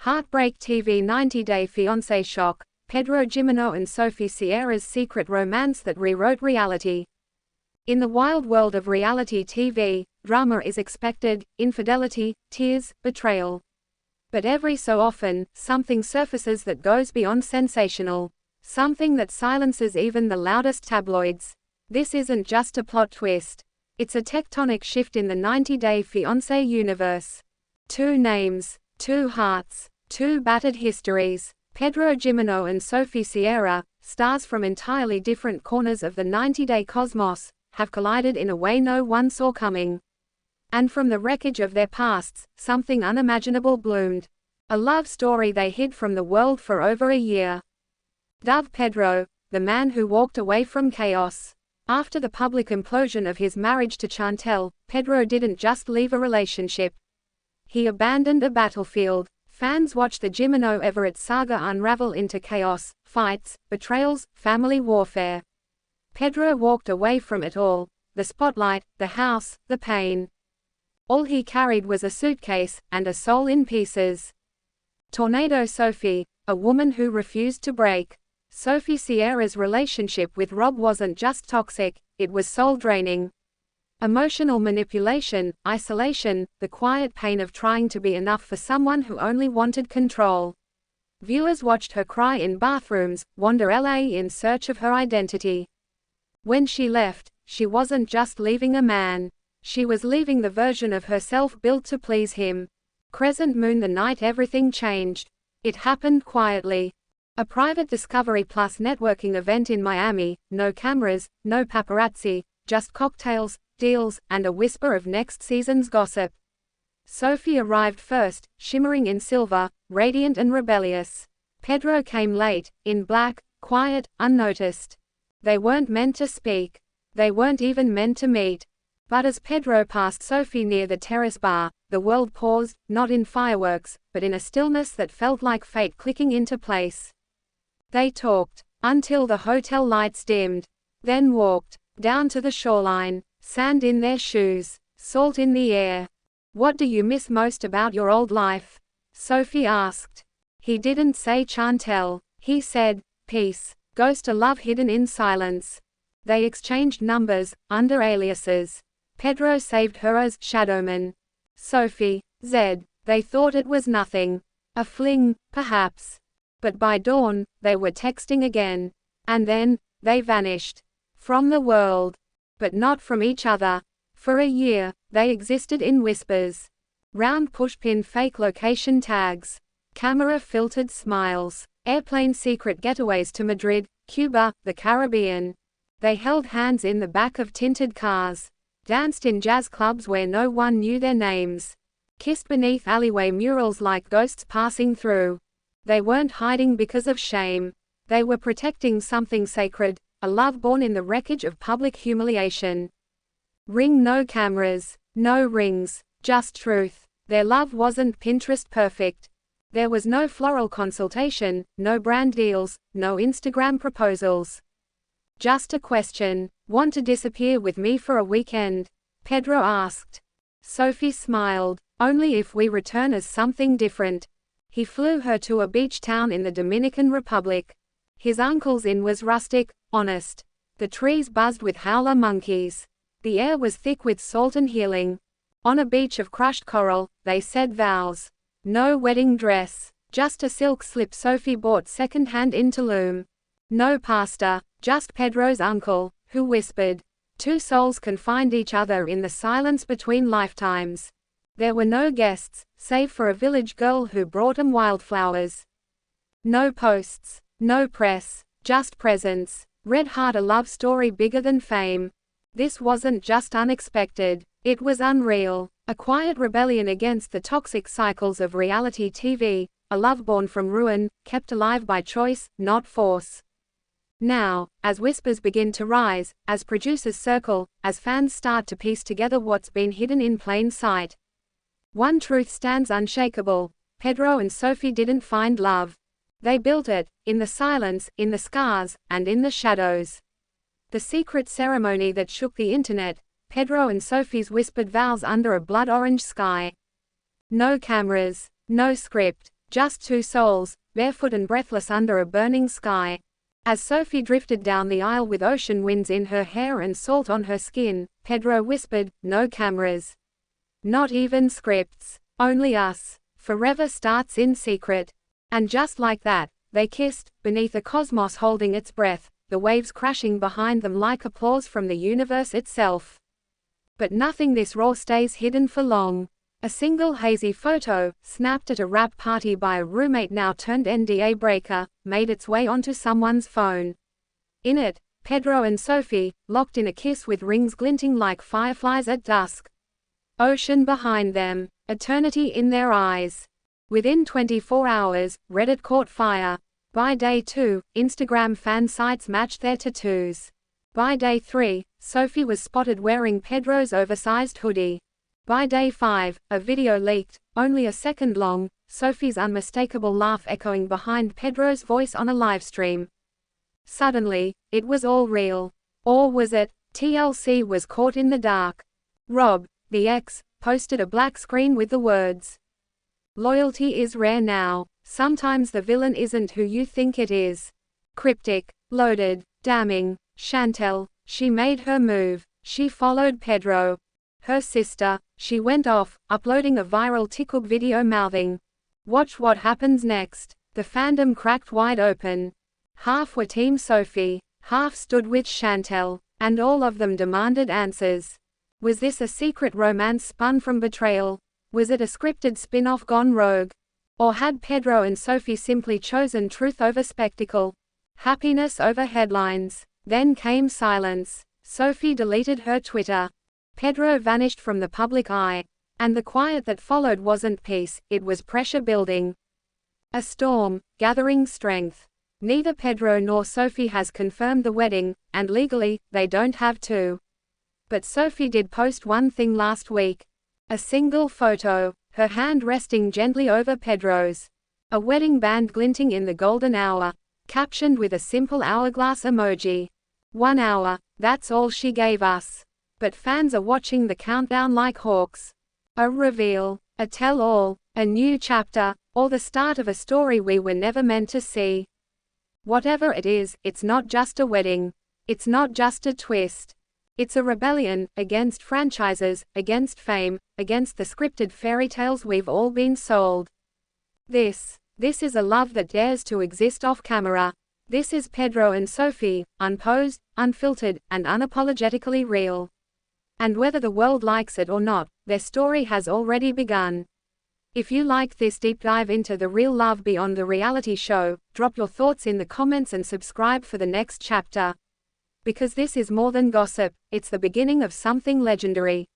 Heartbreak TV 90-Day Fiancé shock, Pedro Gimeno and Sophie Sierra's secret romance that rewrote reality. In the wild world of reality TV, drama is expected, infidelity, tears, betrayal. But every so often, something surfaces that goes beyond sensational. Something that silences even the loudest tabloids. This isn't just a plot twist. It's a tectonic shift in the 90-Day Fiancé universe. Two names, two hearts, two battered histories. Pedro Gimeno and Sophie Sierra, stars from entirely different corners of the 90-day cosmos, have collided in a way no one saw coming. And from the wreckage of their pasts, something unimaginable bloomed. A love story they hid from the world for over a year. Dubbed Pedro, the man who walked away from chaos. After the public implosion of his marriage to Chantel, Pedro didn't just leave a relationship. He abandoned a battlefield. Fans watched the Gimeno-Everett saga unravel into chaos, fights, betrayals, family warfare. Pedro walked away from it all. The spotlight, the house, the pain. All he carried was a suitcase, and a soul in pieces. Tornado Sophie, a woman who refused to break. Sophie Sierra's relationship with Rob wasn't just toxic, it was soul-draining. Emotional manipulation, isolation, the quiet pain of trying to be enough for someone who only wanted control. Viewers watched her cry in bathrooms, wander LA in search of her identity. When she left, she wasn't just leaving a man. She was leaving the version of herself built to please him. Crescent Moon the night everything changed. It happened quietly. A private Discovery Plus networking event in Miami, no cameras, no paparazzi, just cocktails, deals, and a whisper of next season's gossip. Sophie arrived first, shimmering in silver, radiant and rebellious. Pedro came late, in black, quiet, unnoticed. They weren't meant to speak. They weren't even meant to meet. But as Pedro passed Sophie near the terrace bar, the world paused, not in fireworks, but in a stillness that felt like fate clicking into place. They talked, until the hotel lights dimmed. Then walked, down to the shoreline. Sand in their shoes, salt in the air. "What do you miss most about your old life?" Sophie asked. He didn't say Chantel. He said, peace. Ghost a love hidden in silence. They exchanged numbers, under aliases. Pedro saved her as Shadowman. Sophie, Zed. They thought it was nothing. A fling, perhaps. But by dawn, they were texting again. And then, they vanished. From the world. But not from each other. For a year, they existed in whispers. Round pushpin fake location tags. Camera-filtered smiles. Airplane secret getaways to Madrid, Cuba, the Caribbean. They held hands in the back of tinted cars. Danced in jazz clubs where no one knew their names. Kissed beneath alleyway murals like ghosts passing through. They weren't hiding because of shame. They were protecting something sacred. A love born in the wreckage of public humiliation. Ring no cameras, no rings, just truth. Their love wasn't Pinterest perfect. There was no floral consultation, no brand deals, no Instagram proposals. Just a question. Want to disappear with me for a weekend? Pedro asked. Sophie smiled. Only if we return as something different. He flew her to a beach town in the Dominican Republic. His uncle's inn was rustic, honest. The trees buzzed with howler monkeys. The air was thick with salt and healing. On a beach of crushed coral, they said vows. No wedding dress, just a silk slip Sophie bought second-hand in Tulum. No pastor, just Pedro's uncle, who whispered. Two souls can find each other in the silence between lifetimes. There were no guests, save for a village girl who brought him wildflowers. No posts. No press, just presence. Red Heart, a love story bigger than fame. This wasn't just unexpected, it was unreal. A quiet rebellion against the toxic cycles of reality TV, a love born from ruin, kept alive by choice, not force. Now, as whispers begin to rise, as producers circle, as fans start to piece together what's been hidden in plain sight. One truth stands unshakable. Pedro and Sophie didn't find love. They built it, in the silence, in the scars, and in the shadows. The secret ceremony that shook the internet, Pedro and Sophie's whispered vows under a blood-orange sky. No cameras, no script, Just two souls, barefoot and breathless under a burning sky. As Sophie drifted down the aisle with ocean winds in her hair and salt on her skin, Pedro whispered, "No cameras. Not even scripts. Only us. Forever starts in secret." And just like that, they kissed, beneath a cosmos holding its breath, the waves crashing behind them like applause from the universe itself. But nothing this raw stays hidden for long. A single hazy photo, snapped at a wrap party by a roommate now turned NDA breaker, made its way onto someone's phone. In it, Pedro and Sophie, locked in a kiss with rings glinting like fireflies at dusk. Ocean behind them, eternity in their eyes. Within 24 hours, Reddit caught fire. By day 2, Instagram fan sites matched their tattoos. By day 3, Sophie was spotted wearing Pedro's oversized hoodie. By day 5, a video leaked, only a second long, Sophie's unmistakable laugh echoing behind Pedro's voice on a livestream. Suddenly, it was all real. Or was it? TLC was caught in the dark. Rob, the ex, posted a black screen with the words, "Loyalty is rare now. Sometimes the villain isn't who you think it is." Cryptic, loaded, damning. Chantel, she made her move. She followed Pedro. Her sister, she went off, uploading a viral TikTok video mouthing, "Watch what happens next." The fandom cracked wide open. Half were Team Sophie, half stood with Chantel, and all of them demanded answers. Was this a secret romance spun from betrayal? Was it a scripted spin-off gone rogue? Or had Pedro and Sophie simply chosen truth over spectacle? Happiness over headlines? Then came silence. Sophie deleted her Twitter. Pedro vanished from the public eye. And the quiet that followed wasn't peace, it was pressure building. A storm, gathering strength. Neither Pedro nor Sophie has confirmed the wedding, and legally, they don't have to. But Sophie did post one thing last week. A single photo, her hand resting gently over Pedro's. A wedding band glinting in the golden hour, captioned with a simple hourglass emoji. 1 hour, that's all she gave us. But fans are watching the countdown like hawks. A reveal, a tell-all, a new chapter, or the start of a story we were never meant to see. Whatever it is, it's not just a wedding. It's not just a twist. It's a rebellion, against franchises, against fame, against the scripted fairy tales we've all been sold. This is a love that dares to exist off camera. This is Pedro and Sophie, unposed, unfiltered, and unapologetically real. And whether the world likes it or not, their story has already begun. If you liked this deep dive into the real love beyond the reality show, drop your thoughts in the comments and subscribe for the next chapter. Because this is more than gossip, it's the beginning of something legendary.